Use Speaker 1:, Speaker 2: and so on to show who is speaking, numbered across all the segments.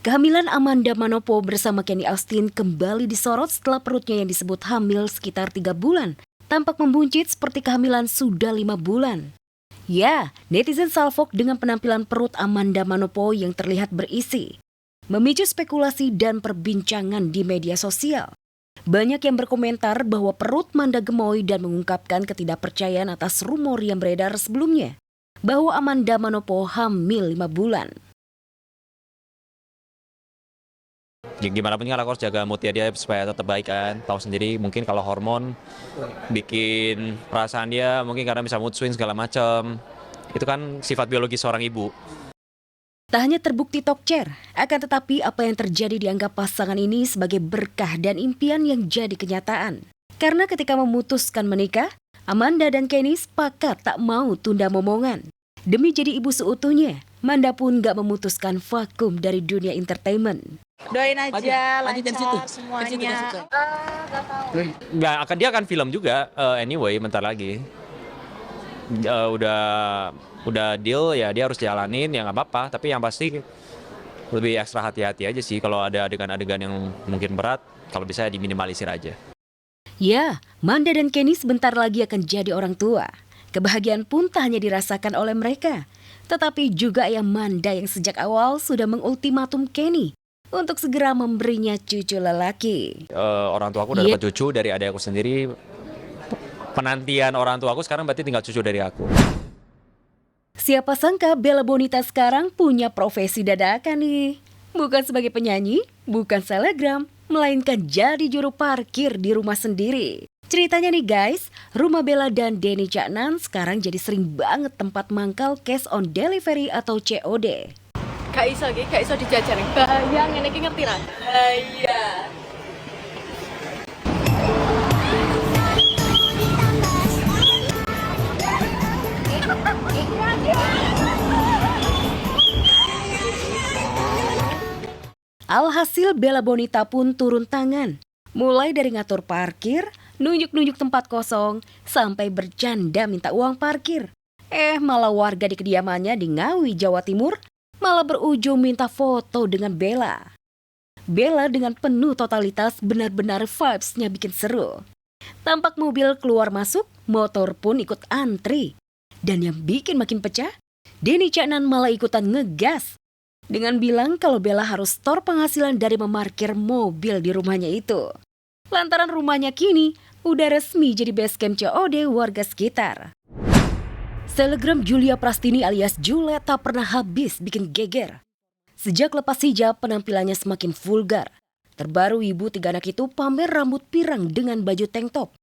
Speaker 1: Kehamilan Amanda Manopo bersama Kenny Austin kembali disorot setelah perutnya yang disebut hamil sekitar 3 bulan. Tampak membuncit seperti kehamilan sudah 5 bulan. Ya, netizen salvok dengan penampilan perut Amanda Manopo yang terlihat berisi, memicu spekulasi dan perbincangan di media sosial. Banyak yang berkomentar bahwa perut Manda gemoy dan mengungkapkan ketidakpercayaan atas rumor yang beredar sebelumnya, bahwa Amanda Manopo hamil 5 bulan.
Speaker 2: Gimana pun kan aku harus jaga moodnya dia supaya tetap baik kan. Tahu sendiri mungkin kalau hormon bikin perasaan dia mungkin karena bisa mood swing segala macam. Itu kan sifat biologi seorang ibu.
Speaker 1: Tak hanya terbukti tokcer, akan tetapi apa yang terjadi dianggap pasangan ini sebagai berkah dan impian yang jadi kenyataan. Karena ketika memutuskan menikah, Amanda dan Kenny sepakat tak mau tunda momongan. Demi jadi ibu seutuhnya, Manda pun gak memutuskan vakum dari dunia entertainment.
Speaker 3: Doain aja lancar semuanya.
Speaker 2: Nggak, dia akan film juga anyway bentar lagi. Udah deal ya dia harus jalanin ya nggak apa-apa. Tapi yang pasti lebih ekstra hati-hati aja sih kalau ada adegan-adegan yang mungkin berat. Kalau bisa diminimalisir aja.
Speaker 1: Ya, Manda dan Kenny sebentar lagi akan jadi orang tua. Kebahagiaan pun tak hanya dirasakan oleh mereka, tetapi juga ayah Manda yang sejak awal sudah mengultimatum Kenny untuk segera memberinya cucu lelaki.
Speaker 2: Orang tua aku udah dapat cucu dari adik aku sendiri. Penantian orang tua aku sekarang berarti tinggal cucu dari aku.
Speaker 1: Siapa sangka Bella Bonita sekarang punya profesi dadakan nih. Bukan sebagai penyanyi, bukan selebgram, melainkan jadi juru parkir di rumah sendiri. Ceritanya nih guys, rumah Bella dan Denny Caknan sekarang jadi sering banget tempat mangkal cash on delivery atau COD.
Speaker 3: Gak iso dijajarin. Bahaya ngene iki ngerti ra? Bahaya.
Speaker 1: Alhasil Bella Bonita pun turun tangan. Mulai dari ngatur parkir, nunjuk-nunjuk tempat kosong, sampai bercanda minta uang parkir. Malah warga di kediamannya di Ngawi, Jawa Timur, malah berujung minta foto dengan Bella. Bella dengan penuh totalitas benar-benar vibes-nya bikin seru. Tampak mobil keluar masuk, motor pun ikut antri. Dan yang bikin makin pecah, Denny Caknan malah ikutan ngegas. Dengan bilang kalau Bella harus store penghasilan dari memarkir mobil di rumahnya itu. Lantaran rumahnya kini udah resmi jadi base camp COD warga sekitar. Selebgram Julia Prastini alias Jule tak pernah habis bikin geger. Sejak lepas hijab penampilannya semakin vulgar. Terbaru ibu 3 anak itu pamer rambut pirang dengan baju tank top.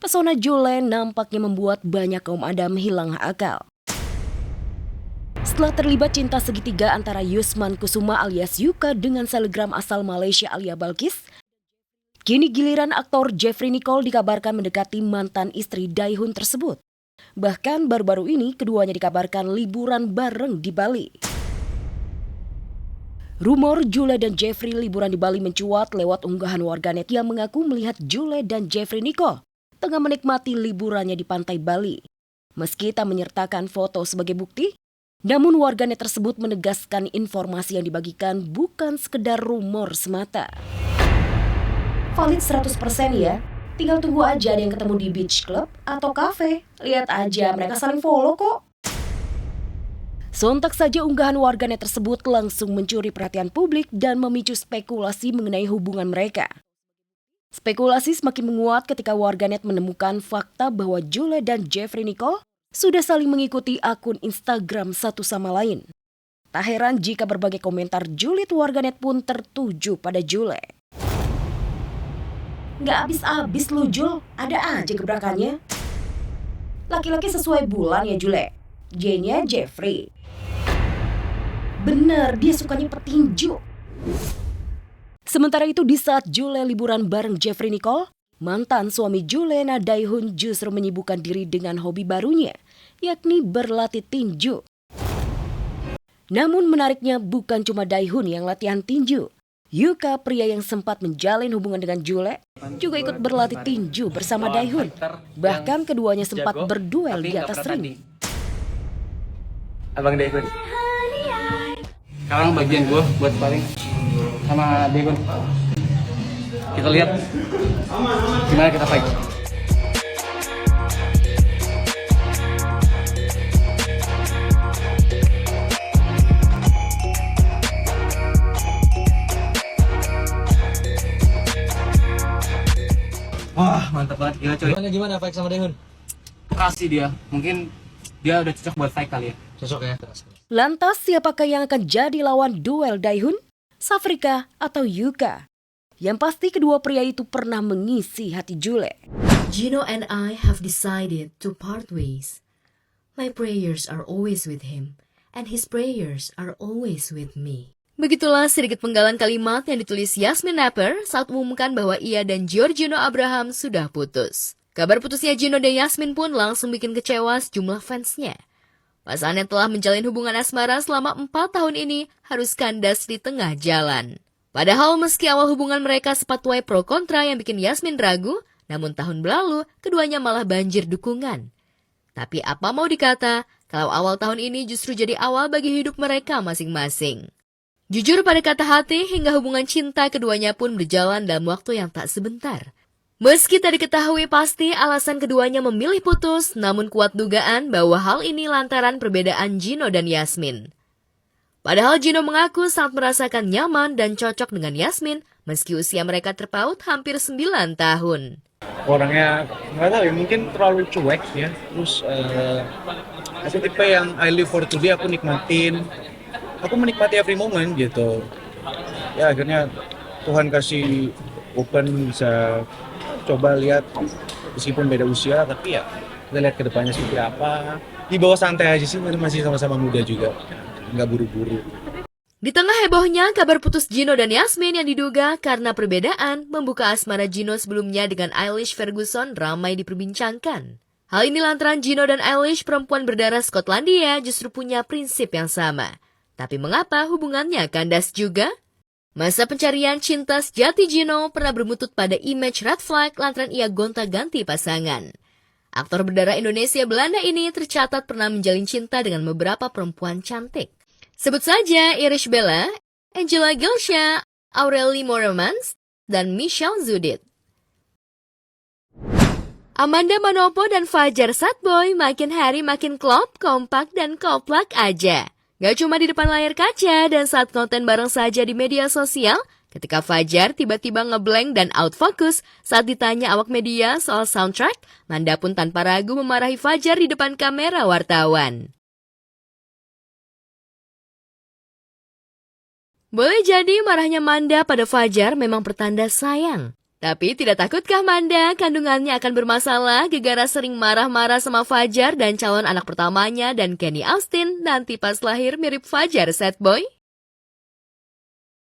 Speaker 1: Pesona Jule nampaknya membuat banyak kaum adam hilang akal. Setelah terlibat cinta segitiga antara Yusman Kusuma alias Yuka dengan selebgram asal Malaysia Alia Balkis, kini giliran aktor Jeffrey Nicole dikabarkan mendekati mantan istri Daihun tersebut. Bahkan baru-baru ini keduanya dikabarkan liburan bareng di Bali. Rumor Jule dan Jeffrey liburan di Bali mencuat lewat unggahan warganet yang mengaku melihat Jule dan Jeffrey Nicole tengah menikmati liburannya di pantai Bali. Meski tak menyertakan foto sebagai bukti, namun warganet tersebut menegaskan informasi yang dibagikan bukan sekedar rumor semata. Valid 100% ya, tinggal tunggu aja ada yang ketemu di beach club atau cafe. Lihat aja mereka saling follow kok. Sontak saja unggahan warganet tersebut langsung mencuri perhatian publik dan memicu spekulasi mengenai hubungan mereka. Spekulasi semakin menguat ketika warganet menemukan fakta bahwa Jule dan Jeffrey Nicole sudah saling mengikuti akun Instagram satu sama lain. Tak heran jika berbagai komentar julid warganet pun tertuju pada Jule. Nggak habis-habis lu Jul, ada aja gebrakannya. Laki-laki sesuai bulan ya Jule, J-nya Jeffrey. Bener, dia sukanya petinju. Sementara itu di saat Jule liburan bareng Jeffrey Nicole, mantan suami Jule Daihun justru menyibukkan diri dengan hobi barunya, yakni berlatih tinju. Namun menariknya bukan cuma Daihun yang latihan tinju. Yuka, pria yang sempat menjalin hubungan dengan Jule, juga ikut berlatih tinju bersama Daihun. Bahkan keduanya sempat berduel di atas ring.
Speaker 4: Abang Daihun. Sekarang bagian gue buat paling. sama Daegun. Kita lihat gimana kita fight. Wah, mantap banget, gila coy.
Speaker 5: Gimana fight sama Daegun?
Speaker 4: Kasih dia, mungkin dia udah cocok buat fight kali ya.
Speaker 5: Cocok ya?
Speaker 1: Lantas siapakah yang akan jadi lawan duel Daehun, Safrika, atau Yuka? Yang pasti kedua pria itu pernah mengisi hati Jule.
Speaker 6: Gino and I have decided to part ways. My prayers are always with him, and his prayers are always with me.
Speaker 3: Begitulah sedikit penggalan kalimat yang ditulis Yasmin Napper saat umumkan bahwa ia dan Giorgino Abraham sudah putus. Kabar putusnya Gino dan Yasmin pun langsung bikin kecewa sejumlah fansnya. Pasangan yang telah menjalin hubungan asmara selama 4 tahun ini harus kandas di tengah jalan. Padahal meski awal hubungan mereka sempat tuai pro kontra yang bikin Yasmin ragu, namun tahun berlalu keduanya malah banjir dukungan. Tapi apa mau dikata, kalau awal tahun ini justru jadi awal bagi hidup mereka masing-masing. Jujur pada kata hati, hingga hubungan cinta keduanya pun berjalan dalam waktu yang tak sebentar. Meski tak diketahui pasti alasan keduanya memilih putus, namun kuat dugaan bahwa hal ini lantaran perbedaan Gino dan Yasmin. Padahal Gino mengaku sangat merasakan nyaman dan cocok dengan Yasmin, meski usia mereka terpaut hampir 9 tahun.
Speaker 7: Orangnya nggak tahu ya, mungkin terlalu cuek ya. Terus aku tipe yang I live for today, aku menikmati every moment gitu. Ya akhirnya Tuhan kasih open, bisa coba lihat meskipun beda usia, tapi ya kita lihat kedepannya seperti apa. Di bawah santai aja sih, masih sama-sama muda juga, nggak buru-buru.
Speaker 3: Di tengah hebohnya, kabar putus Gino dan Yasmin yang diduga karena perbedaan membuka asmara Gino sebelumnya dengan Eilish Ferguson ramai diperbincangkan. Hal ini lantaran Gino dan Eilish, perempuan berdarah Skotlandia, justru punya prinsip yang sama. Tapi mengapa hubungannya kandas juga? Masa pencarian cinta sejati Gino pernah bermutut pada image red flag lantaran ia gonta-ganti pasangan. Aktor berdarah Indonesia Belanda ini tercatat pernah menjalin cinta dengan beberapa perempuan cantik. Sebut saja Irish Bella, Angela Gilsha, Aurelie Moremans, dan Michelle Zudit. Amanda Manopo dan Fajar Satboy makin hari makin klop, kompak, dan koplak aja. Gak cuma di depan layar kaca dan saat konten bareng saja di media sosial, ketika Fajar tiba-tiba ngeblank dan out fokus saat ditanya awak media soal soundtrack, Manda pun tanpa ragu memarahi Fajar di depan kamera wartawan. Boleh jadi marahnya Manda pada Fajar memang pertanda sayang. Tapi tidak takutkah Manda kandungannya akan bermasalah gegara sering marah-marah sama Fajar dan calon anak pertamanya dan Kenny Austin nanti pas lahir mirip Fajar Sad Boy?